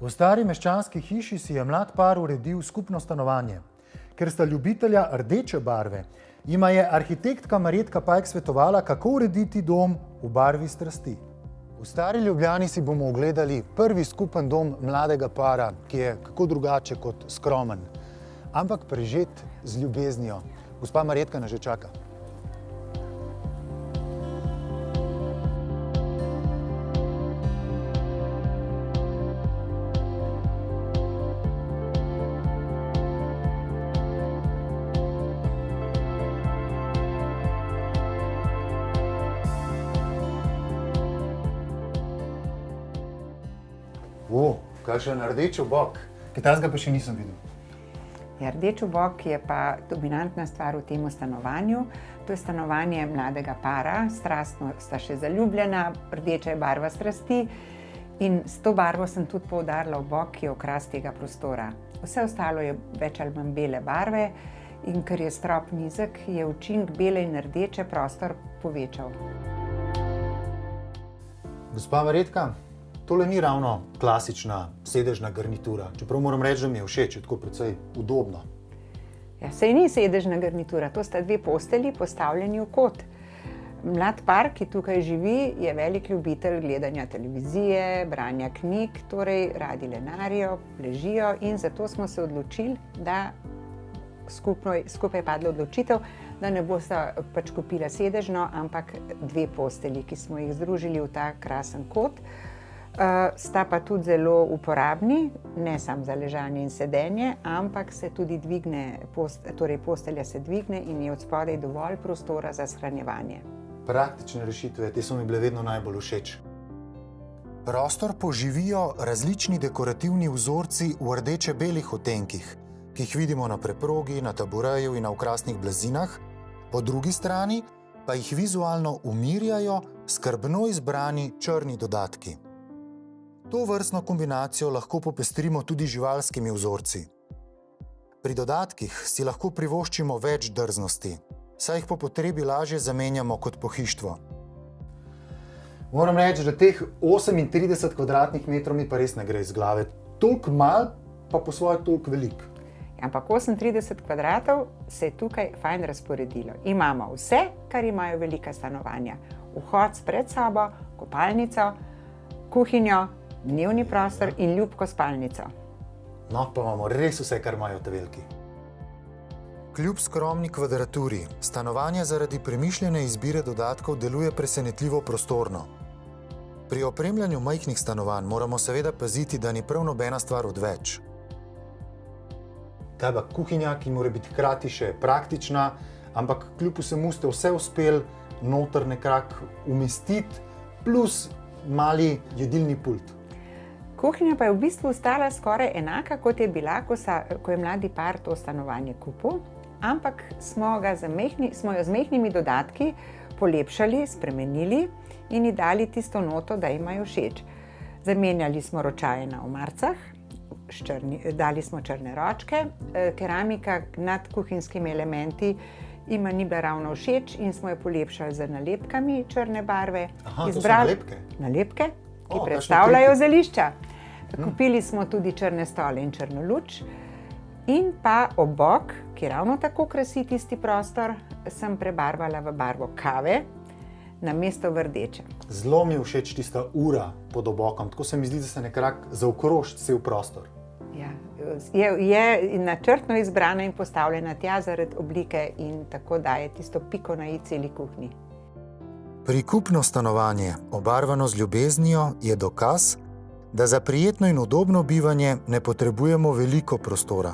V stari meščanski hiši si je mlad par uredil skupno stanovanje. Ker sta ljubitelja rdeče barve, jima je arhitektka Marjetka Pajk svetovala, kako urediti dom v barvi strasti. V Stari Ljubljani si bomo ogledali prvi skupen dom mladega para, ki je kako drugače kot skromen, ampak prežet z ljubeznijo. Gospa Marjetka nas že čaka. Kakšen rdeč obok, ki tazga pa še nisem videl. Ja, rdeč obok je pa dominantna stvar v tem stanovanju. To je stanovanje mladega para, strastno sta še zaljubljena, rdeča je barva strasti in s to barvo sem tudi poudarila obok, ki je okras tega prostora. Vse ostalo je več ali manj bele barve in ker je strop nizek, je učinek bele in rdeče prostor povečal. Gospa Marjetka, tole ni ravno klasična sedežna garnitura, čeprav moram reči, da mi je všeč, je tako precej udobno. Ja, saj ni sedežna garnitura, to sta dve postelji postavljeni v kot. Mlad par, ki tukaj živi, je velik ljubitelj gledanja televizije, branja knjig, torej radi lenarijo, ležijo in zato smo se odločili, da skupaj je padla odločitev, da ne bosta pač kupila sedežno, ampak dve postelji, ki smo jih združili v ta krasen kot. Sta pa tudi zelo uporabni, ne samo za ležanje in sedenje, ampak se tudi dvigne, torej postelja se dvigne in je od spodaj dovolj prostora za shranjevanje. Praktične rešitve, te so mi bile vedno najbolj všeč. Prostor poživijo različni dekorativni vzorci v rdeče-belih odtenkih, ki jih vidimo na preprogi, na tabureju in na okrasnih blazinah, po drugi strani pa jih vizualno umirjajo skrbno izbrani črni dodatki. To vrstno kombinacijo lahko popestrimo tudi živalskimi vzorci. Pri dodatkih si lahko privoščimo več drznosti, saj jih po potrebi lažje zamenjamo kot pohištvo. Moram reči, da teh 38 kvadratnih metrov mi pa res ne gre iz glave. Toliko malo, pa po svoje toliko veliko. Ampak 38 kvadratov se je tukaj fajn razporedilo. Imamo vse, kar imajo velika stanovanja. Vhod s predsobo, kopalnico, kuhinjo, dnevni prostor in ljubko spalnico. No, pa imamo res vse, kar imajo te veliki. Kljub skromni kvadraturi, stanovanje zaradi premišljene izbire dodatkov deluje presenetljivo prostorno. Pri opremljanju majhnih stanovanj moramo seveda paziti, da ni prav nobena stvar odveč. Kaj pa kuhinja, ki mora biti hkrati še praktična, ampak kljub vsemu ste vse uspeli noter nekako umestiti, plus mali jedilni pult. Kuhinja pa je v bistvu ostala skoraj enaka, kot je bila, ko je mladi par to stanovanje kupil, ampak smo jo z majhnimi dodatki polepšali, spremenili in ji dali tisto noto, da imajo všeč. Zamenjali smo ročaje na omarcah, dali smo črne ročke, keramika nad kuhinjskimi elementi ima ni bila ravno všeč in smo jo polepšali z nalepkami črne barve. Aha, to so nalepke? Nalepke, ki predstavljajo zelišča. Kupili smo tudi črne stole in črno luč in pa obok, ki ravno tako krasi tisti prostor, sem prebarvala v barvo kave namesto v rdeče. Zelo mi je všeč tista ura pod obokom, tako se mi zdi, da se nekako zaokroži cel prostor. Ja, je načrtno izbrana in postavljena tja zaradi oblike in tako daje tisto piko na i celi kuhinji. Prikupno stanovanje, obarvano z ljubeznijo, je dokaz, da za prijetno in udobno bivanje ne potrebujemo veliko prostora.